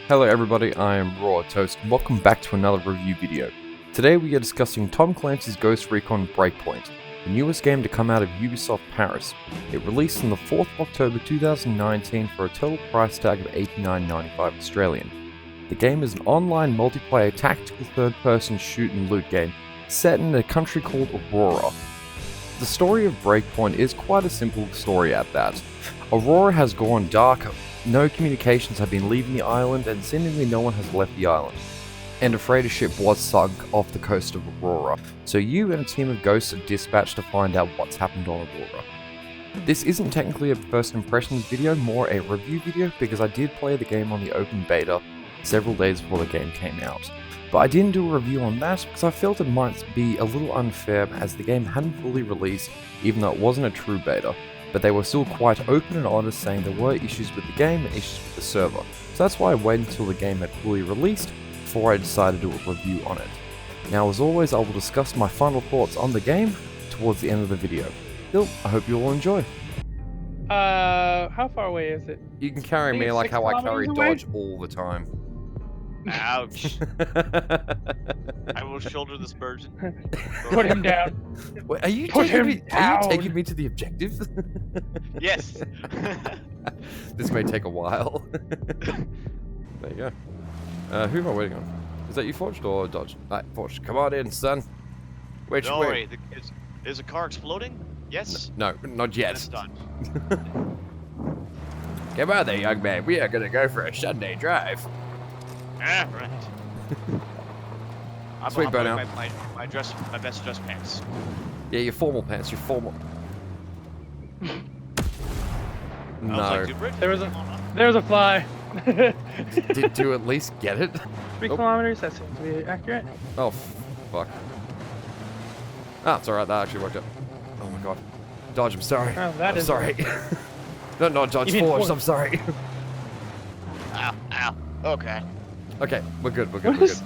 Hello everybody, I am Raw Toast and welcome back to another review video. Today we are discussing Tom Clancy's Ghost Recon Breakpoint, the newest game to come out of Ubisoft Paris. It released on the 4th of October 2019 for a total price tag of $89.95 Australian. The game is an online multiplayer tactical third-person shoot and loot game set in a country called Aurora. The story of Breakpoint is quite a simple story at that. Aurora has gone dark. No communications have been leaving the island, and seemingly no one has left the island. And a freighter ship was sunk off the coast of Aurora, so you and a team of ghosts are dispatched to find out what's happened on Aurora. This isn't technically a first impressions video, more a review video, because I did play the game on the open beta several days before the game came out. But I didn't do a review on that because I felt it might be a little unfair as the game hadn't fully released, even though it wasn't a true beta. But they were still quite open and honest, saying there were issues with the game and issues with the server. So that's why I waited until the game had fully released before I decided to do a review on it. Now as always, I will discuss my final thoughts on the game towards the end of the video. Still, I hope you all enjoy. How far away is it? You can carry me like how I carry Dodge all the time. Ouch. I will shoulder this burden. Put him down. Wait, are you Put taking him me? Are you down. taking me to the objective? Yes. This may take a while. There you go. Who am I waiting on? Is that you, Forged, or Dodge? Alright, Forged, come on in, son. Which Don't way? worry. Is a car exploding? Yes. No, not yet. It's done. Come on there, young man. We are gonna go for a Sunday drive. Ah, right. I'm Sweet wearing burnout. my best dress pants. Yeah, your formal pants. Your formal. I was No. like, dude, Rick, There was come on up. a fly. Did you at least get it? 3 Oh. kilometers. That seems to be accurate. Oh, fuck. Ah, it's alright. That actually worked out. Oh my god. Dodge, I'm sorry. Oh, that I'm is- sorry. No, not Dodge, You mean Forged. Forged. I'm sorry. Ow, ow. Okay. Okay, we're good. We're good. What We're is-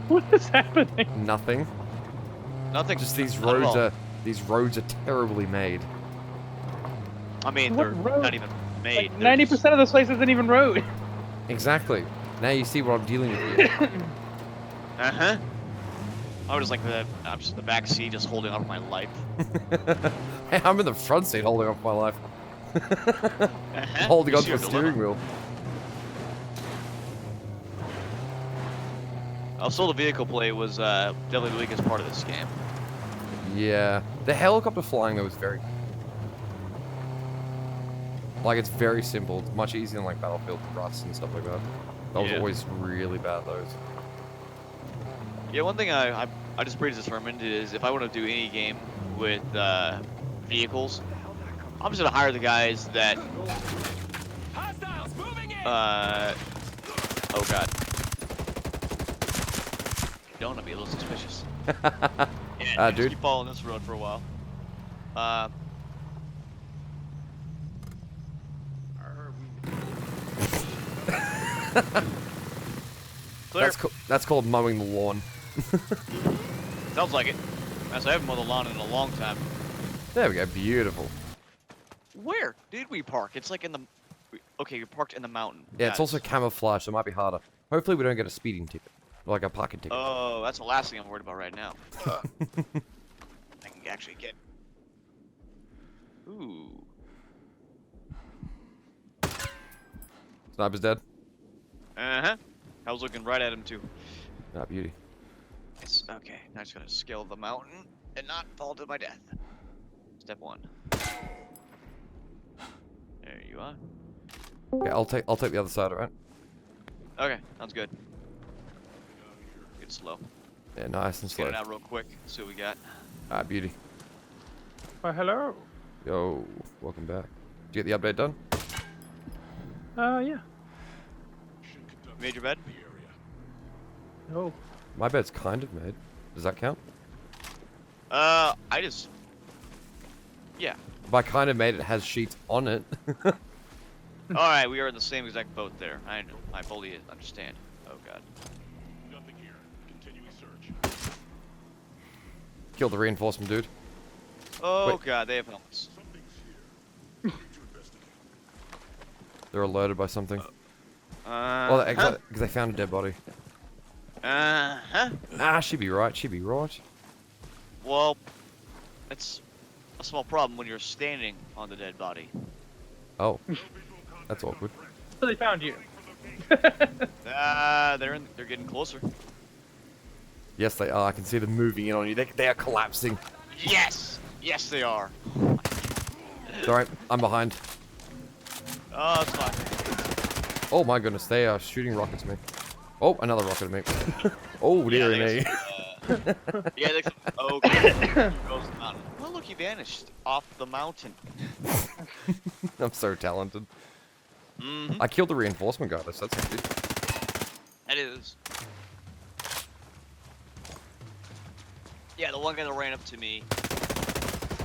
What is happening? good. Nothing. Nothing. Just these Not at roads all. are terribly made. I mean, What they're road? not even made. Like They're 90% of this place isn't even road. Exactly. Now you see what I'm dealing with here. Uh huh. I was like I'm just in the back seat, just holding on to my life. Hey, I'm in the front seat holding on to my life. Uh-huh. Holding You onto see a your steering dilemma. wheel. Also, the vehicle play was definitely the weakest part of this game. Yeah. The helicopter flying though is very... Like, it's very simple. It's much easier than like Battlefield Rust and stuff like that. That was Yeah. always really bad, those. Yeah, one thing I just pretty determined is if I want to do any game with vehicles, I'm just gonna hire the guys that. Oh god. Don't want to be a little suspicious. Yeah, Dude. keep following this road for a while. Clear. That's called mowing the lawn. Sounds like it. As I haven't mowed the lawn in a long time. There we go. Beautiful. Where did we park? It's like in the. Okay, we parked in the mountain. Yeah, it's Guys. also camouflage, so it might be harder. Hopefully we don't get a speeding ticket. Like a parking ticket. Oh, that's the last thing I'm worried about right now. I can actually get. Ooh. Sniper's dead. Uh huh. I was looking right at him too. Ah, beauty. It's okay. Now I'm just gonna scale the mountain and not fall to my death. Step 1. There you are. Okay, I'll take the other side, alright? Okay, sounds good. Get slow. Yeah, nice and Let's get slow. it out real quick. See what we got. Ah, beauty. Well, hello. Yo, welcome back. Did you get the update done? Yeah. You made your bed? No. My bed's kind of made. Does that count? I just. Yeah. By kind of made, it has sheets on it. All right, we are in the same exact boat there. I know. I fully understand. Oh god. Nothing here. Continuing search. Kill the reinforcement dude. Oh Wait. god, they have helmets. Something's here. We need to investigate. They're alerted by something. Well, because they found a dead body. Uh-huh. Ah, she'd be right. She'd be right. Well, it's a small problem when you're standing on the dead body. Oh, that's awkward. So they found you. They're getting closer. Yes, they are. I can see them moving in on you. They are collapsing. Yes! Yes, they are. It's alright. I'm behind. Oh, it's fine. Oh my goodness, they are shooting rockets at me. Oh, another rocket at me. Oh, dearie me. Yeah, they okay. Goes down. Oh, look, he vanished off the mountain. I'm so talented. Mm-hmm. I killed the reinforcement guy. That's handy. That is. Yeah, the one guy that ran up to me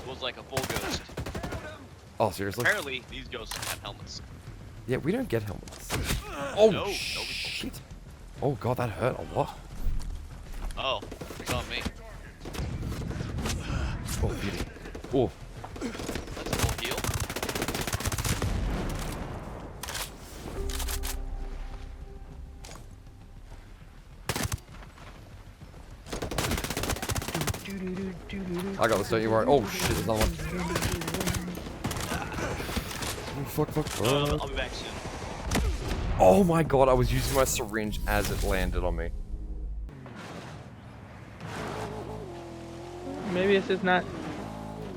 was like a full ghost. Oh, seriously? Apparently, these ghosts have helmets. Yeah, we don't get helmets. Oh, No, shit. Oh, God, that hurt a lot. Oh, it's on me. Oh, beauty. Oh. That's a full heal. I got this, don't you worry. Oh, shit, there's another one. Oh, fuck. I'll be back soon. Oh my God, I was using my syringe as it landed on me. Maybe it's just not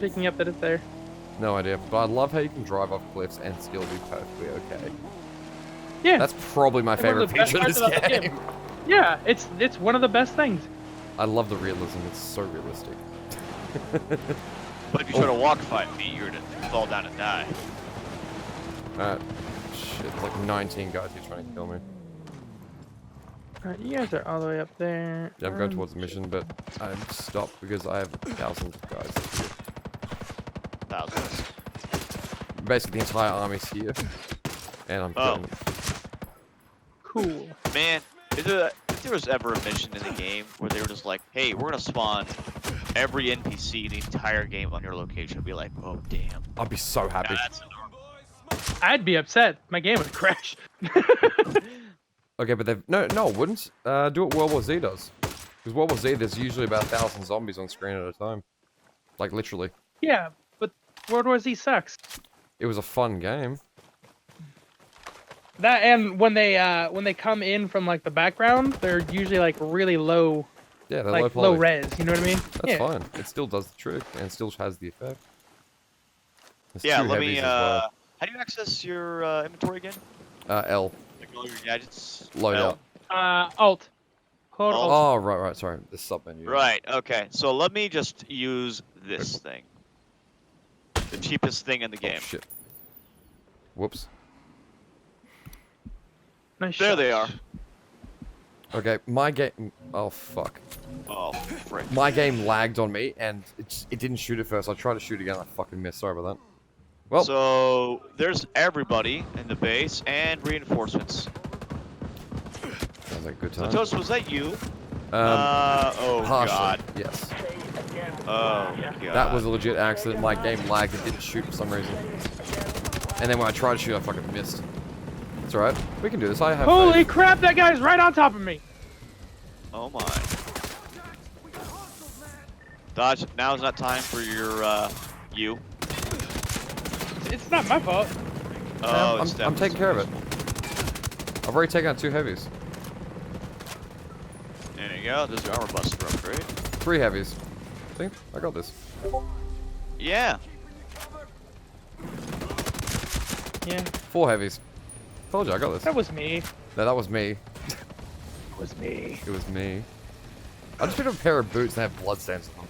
picking up that it's there. No idea, but I love how you can drive off cliffs and still be perfectly okay. Yeah. That's probably my It's one favorite of the best feature of this parts about the game. Yeah, it's one of the best things. I love the realism, it's so realistic. But if you try to walk 5 feet, you're gonna fall down and die. Shit, it's like 19 guys here trying to kill me. Alright, you guys are all the way up there. Yeah, I'm going towards the mission, but I've stopped because I have thousands of guys here. Thousands. Basically, the entire army's here. And I'm killing them. Cool. Man, if there was ever a mission in the game where they were just like, hey, we're gonna spawn every NPC in the entire game on your location, I'd be like, oh, damn. I'd be so happy. That's adorable. I'd be upset. My game would crash. Okay, but they've... No, it wouldn't. Do what World War Z does. Because World War Z, there's usually about 1,000 zombies on screen at a time. Like, literally. Yeah, but World War Z sucks. It was a fun game. That and when they come in from like the background, they're usually like really low, Yeah, they're like low low poly. res. You know what I mean? That's fine. It still does the trick, and still has the effect. There's Yeah, two let heavies me, as well. how do you access your inventory again? L. Like all your gadgets? Load L? out. Alt. Hold Alt. Alt. Oh, right, sorry. The sub menu. Right, okay. So let me just use this thing. The cheapest thing in the Oh, game. shit. Whoops. Nice There shot. they are. Okay, my game... Oh, fuck. Oh, frick. My game lagged on me, and it didn't shoot at first. I tried to shoot again, I fucking missed. Sorry about that. Well... So, there's everybody in the base and reinforcements. Sounds like a good So, time. Toast, was that you? Oh, partially, God. yes. Oh, God. That was a legit accident. My game lagged. It didn't shoot for some reason. And then when I tried to shoot, I fucking missed. It's alright. We can do this. I have Holy faith. crap! That guy's right on top of me. Oh, my. Dodge, now is not time for your, you. It's not my fault. Oh, it's I'm taking care of it. I've already taken out 2 heavies. There you go. There's your armor buster upgrade. 3 heavies. See? I got this. Yeah. Yeah, 4 heavies. Told you, I got this. that was me. No, that was me. That was me. It was me. I just picked up a pair of boots that have bloodstains on them.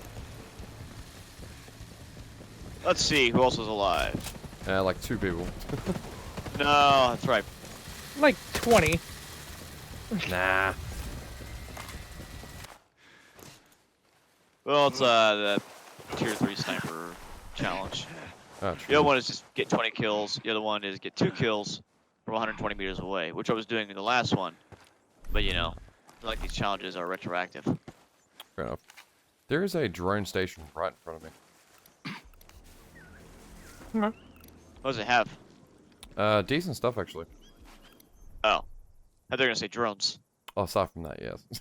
Let's see who else is alive. Like 2 people. No, that's right. Like 20. Nah. Well, it's the tier 3 sniper challenge. Oh, The true. other one is just get 20 kills. The other one is get 2 kills from 120 meters away, which I was doing in the last one. But you know, I feel like these challenges are retroactive. Fair enough. There is a drone station right in front of me. What does it have? Decent stuff, actually. Oh, thought they were gonna say drones. Oh, aside from that, yes. It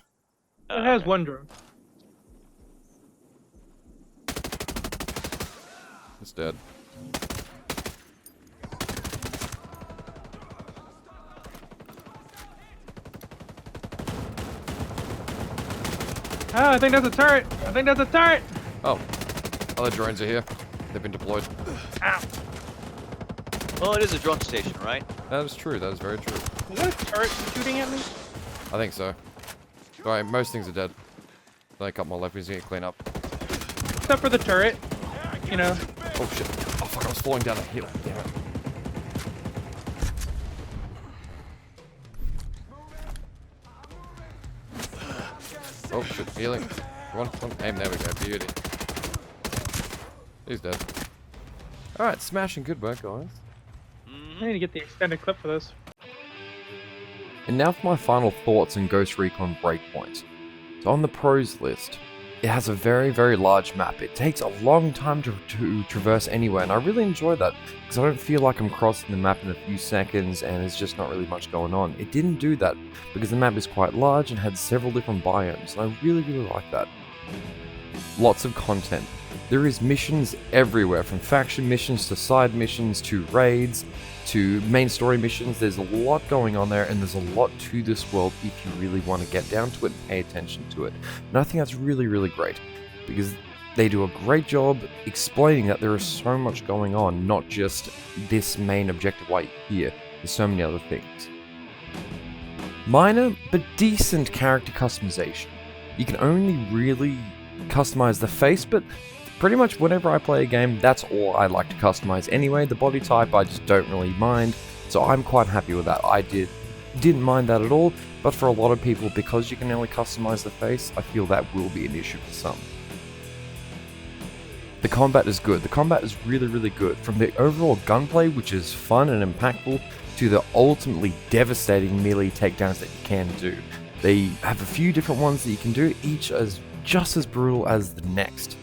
has Okay. one drone. It's dead. Ah, I think that's a turret. I think that's a turret. Oh, other drones are here. They've been deployed. Ow. Well, it is a drone station, right? That is true. That is very true. Is that a turret shooting at me? I think so. Alright, most things are dead. Only a couple more left. We just need to clean up. Except for the turret. You know. Oh shit. Oh fuck, I was falling down a hill. Damn it. Oh shit, healing. Come on, come on. Aim, there we go. Beauty. He's dead. Alright, smashing good work, guys. I need to get the extended clip for this. And now for my final thoughts on Ghost Recon Breakpoint. So on the pros list, it has a very, very large map. It takes a long time to traverse anywhere, and I really enjoy that, because I don't feel like I'm crossing the map in a few seconds and there's just not really much going on. It didn't do that, because the map is quite large and had several different biomes, and I really, really like that. Lots of content. There is missions everywhere, from faction missions to side missions to raids to main story missions. There's a lot going on there, and there's a lot to this world if you really want to get down to it and pay attention to it. And I think that's really, really great, because they do a great job explaining that there is so much going on, not just this main objective right here. There's so many other things. Minor but decent character customization. You can only really customize the face, but pretty much whenever I play a game, that's all I like to customize anyway. The body type I just don't really mind, so I'm quite happy with that. I didn't mind that at all, but for a lot of people, because you can only customize the face, I feel that will be an issue for some. The combat is good. The combat is really, really good. From the overall gunplay, which is fun and impactful, to the ultimately devastating melee takedowns that you can do. They have a few different ones that you can do, each as just as brutal as the next.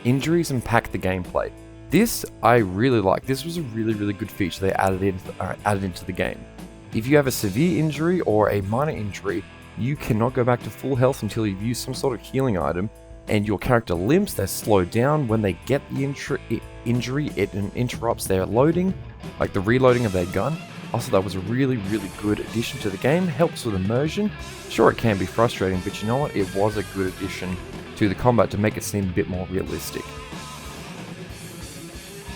Injuries impact the gameplay. This I really like. This was a really, really good feature they added into the game. If you have a severe injury or a minor injury, you cannot go back to full health until you've used some sort of healing item, and your character limps, they're slowed down. When they get the injury, it interrupts their loading, like the reloading of their gun. Also, that was a really, really good addition to the game. Helps with immersion. Sure, it can be frustrating, but you know what? It was a good addition to the combat to make it seem a bit more realistic.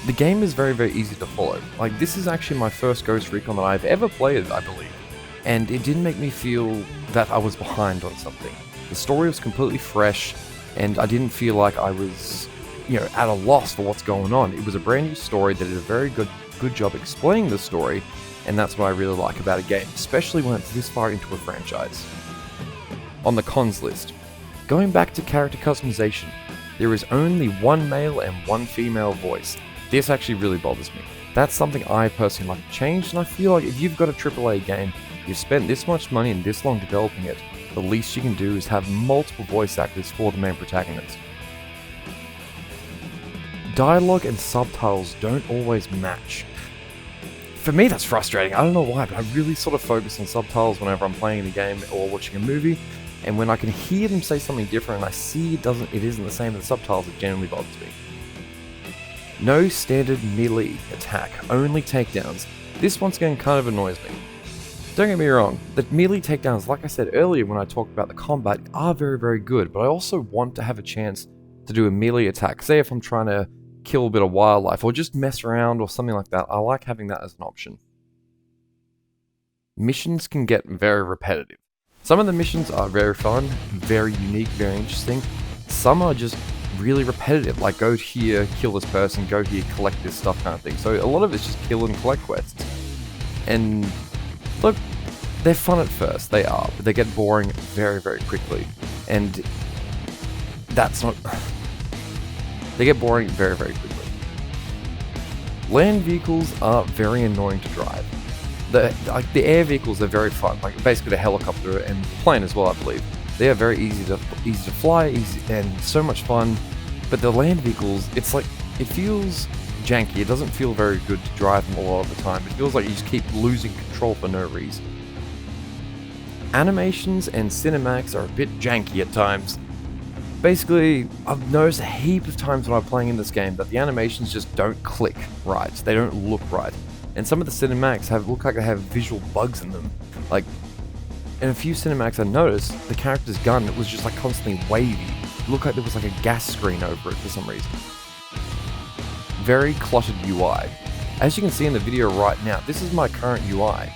The game is very, very easy to follow. Like, this is actually my first Ghost Recon that I've ever played, I believe. And it didn't make me feel that I was behind on something. The story was completely fresh, and I didn't feel like I was, at a loss for what's going on. It was a brand new story that did a very good job explaining the story, and that's what I really like about a game, especially when it's this far into a franchise. On the cons list, going back to character customization, there is only one male and one female voice. This actually really bothers me. That's something I personally like to change, and I feel like if you've got a AAA game, you've spent this much money and this long developing it, the least you can do is have multiple voice actors for the main protagonist. Dialogue and subtitles don't always match. For me, that's frustrating. I don't know why, but I really sort of focus on subtitles whenever I'm playing a game or watching a movie, and when I can hear them say something different and I see it isn't the same as the subtitles, it generally bothers me. No standard melee attack, only takedowns. This once again kind of annoys me. Don't get me wrong, the melee takedowns, like I said earlier when I talked about the combat, are very, very good, but I also want to have a chance to do a melee attack. Say if I'm trying to kill a bit of wildlife or just mess around or something like that, I like having that as an option. Missions can get very repetitive. Some of the missions are very fun, very unique, very interesting. Some are just really repetitive, like go here, kill this person, go here, collect this stuff kind of thing. So a lot of it's just kill and collect quests. And look, they're fun at first, they are, but they get boring very, very quickly. And that's not... They get boring very, very quickly. Land vehicles are very annoying to drive. The air vehicles are very fun, like basically the helicopter and plane as well, I believe. They are very easy to fly, and so much fun. But the land vehicles, it's like, it feels janky. It doesn't feel very good to drive them a lot of the time. It feels like you just keep losing control for no reason. animations and cinematics are a bit janky at times. Basically, I've noticed a heap of times when I'm playing in this game that the animations just don't click right, they don't look right. And some of the cinematics look like they have visual bugs in them. Like, in a few cinematics I noticed, the character's gun was just like constantly wavy. It looked like there was like a gas screen over it for some reason. Very cluttered UI. As you can see in the video right now, this is my current UI.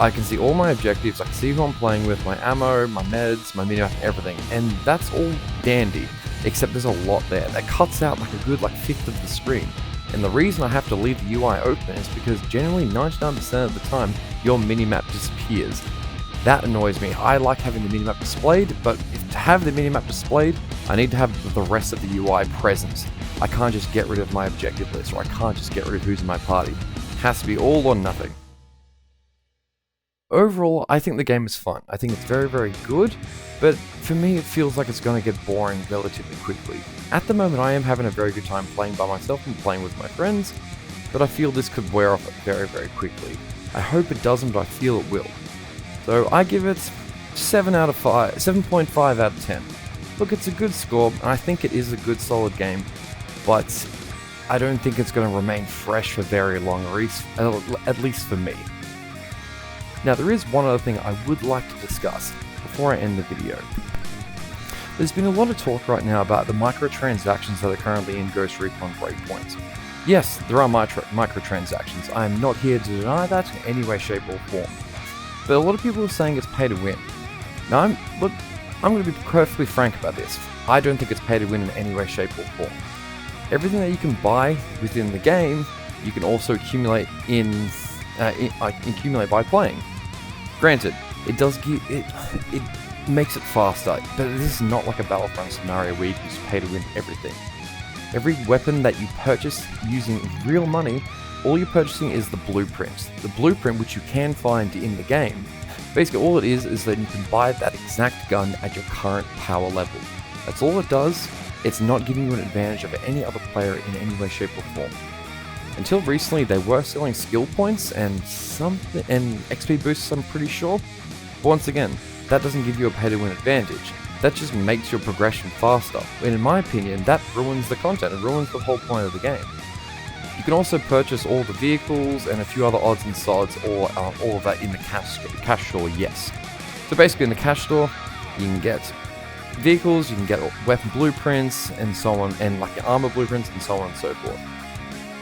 I can see all my objectives, I can see who I'm playing with, my ammo, my meds, my minimap, everything, and that's all dandy, except there's a lot there. That cuts out like a good fifth of the screen. And the reason I have to leave the UI open is because generally 99% of the time, your minimap disappears. That annoys me. I like having the minimap displayed, but to have the minimap displayed, I need to have the rest of the UI present. I can't just get rid of my objective list, or I can't just get rid of who's in my party. It has to be all or nothing. Overall, I think the game is fun. I think it's very, very good, but for me it feels like it's going to get boring relatively quickly. At the moment I am having a very good time playing by myself and playing with my friends, but I feel this could wear off very, very quickly. I hope it doesn't, but I feel it will. So I give it 7.5 out of 10. Look, it's a good score, and I think it is a good solid game, but I don't think it's going to remain fresh for very long, at least for me. Now, there is one other thing I would like to discuss before I end the video. There's been a lot of talk right now about the microtransactions that are currently in Ghost Recon Breakpoint. Yes, there are microtransactions. I am not here to deny that in any way, shape or form. But a lot of people are saying it's pay to win. Now, I'm going to be perfectly frank about this. I don't think it's pay to win in any way, shape or form. Everything that you can buy within the game, you can also accumulate accumulate by playing. Granted, it does give it makes it faster, but this is not like a Battlefront scenario where you can just pay to win everything. Every weapon that you purchase using real money, all you're purchasing is the blueprint. The blueprint, which you can find in the game. Basically, all it is that you can buy that exact gun at your current power level. That's all it does. It's not giving you an advantage over any other player in any way, shape, or form. Until recently, they were selling skill points and XP boosts, I'm pretty sure. But once again, that doesn't give you a pay-to-win advantage. That just makes your progression faster. And in my opinion, that ruins the content. It ruins the whole point of the game. You can also purchase all the vehicles and a few other odds and sods, or all of that in the cash store, yes. So basically, in the cash store, you can get vehicles, you can get weapon blueprints, and so on, and like your armor blueprints, and so on and so forth.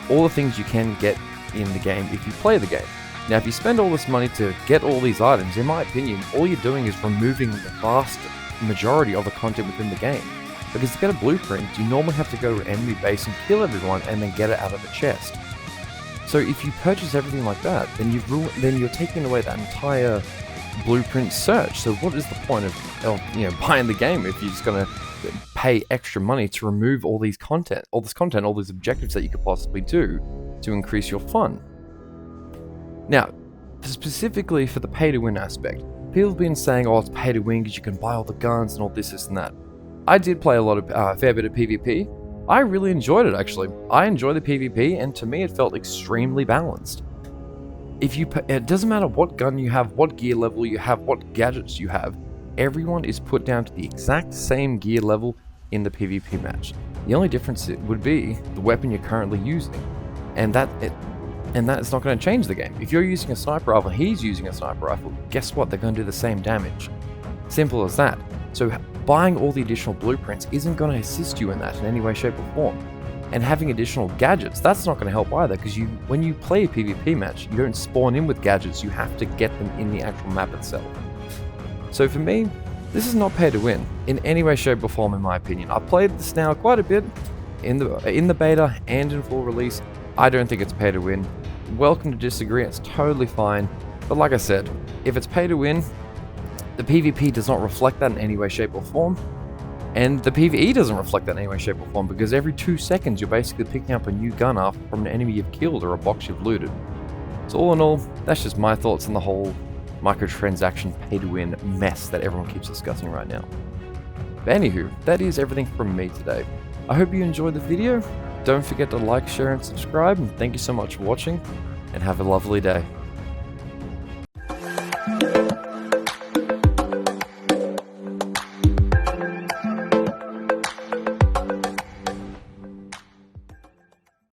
All the things you can get in the game if you play the game. Now, if you spend all this money to get all these items, in my opinion, all you're doing is removing the vast majority of the content within the game. Because to get a blueprint, you normally have to go to an enemy base and kill everyone and then get it out of a chest. So if you purchase everything like that, then you're taking away that entire blueprint search. So what is the point of buying the game if you're just gonna pay extra money to remove all these all these objectives that you could possibly do to increase your fun? Now, specifically for the pay-to-win aspect, people have been saying, oh, it's pay-to-win because you can buy all the guns and all this and that. I did play a fair bit of PvP. I really enjoyed it, actually. I enjoy the PvP, and to me it felt extremely balanced. It doesn't matter what gun you have, what gear level you have, what gadgets you have, everyone is put down to the exact same gear level in the PvP match. The only difference would be the weapon you're currently using, and that is not going to change the game. If you're using a sniper rifle, he's using a sniper rifle, guess what? They're going to do the same damage. Simple as that. So buying all the additional blueprints isn't going to assist you in that in any way, shape or form. And having additional gadgets, that's not going to help either, because when you play a PvP match, you don't spawn in with gadgets, you have to get them in the actual map itself. So for me, this is not pay to win in any way, shape or form in my opinion. I've played this now quite a bit in the beta and in full release. I don't think it's pay to win. Welcome to disagree, it's totally fine. But like I said, if it's pay to win, the PvP does not reflect that in any way, shape or form. And the PvE doesn't reflect that in any way, shape or form, because every 2 seconds you're basically picking up a new gun from an enemy you've killed or a box you've looted. So all in all, that's just my thoughts on the whole microtransaction pay-to-win mess that everyone keeps discussing right now. But anywho, that is everything from me today. I hope you enjoyed the video. Don't forget to like, share and subscribe, and thank you so much for watching, and have a lovely day.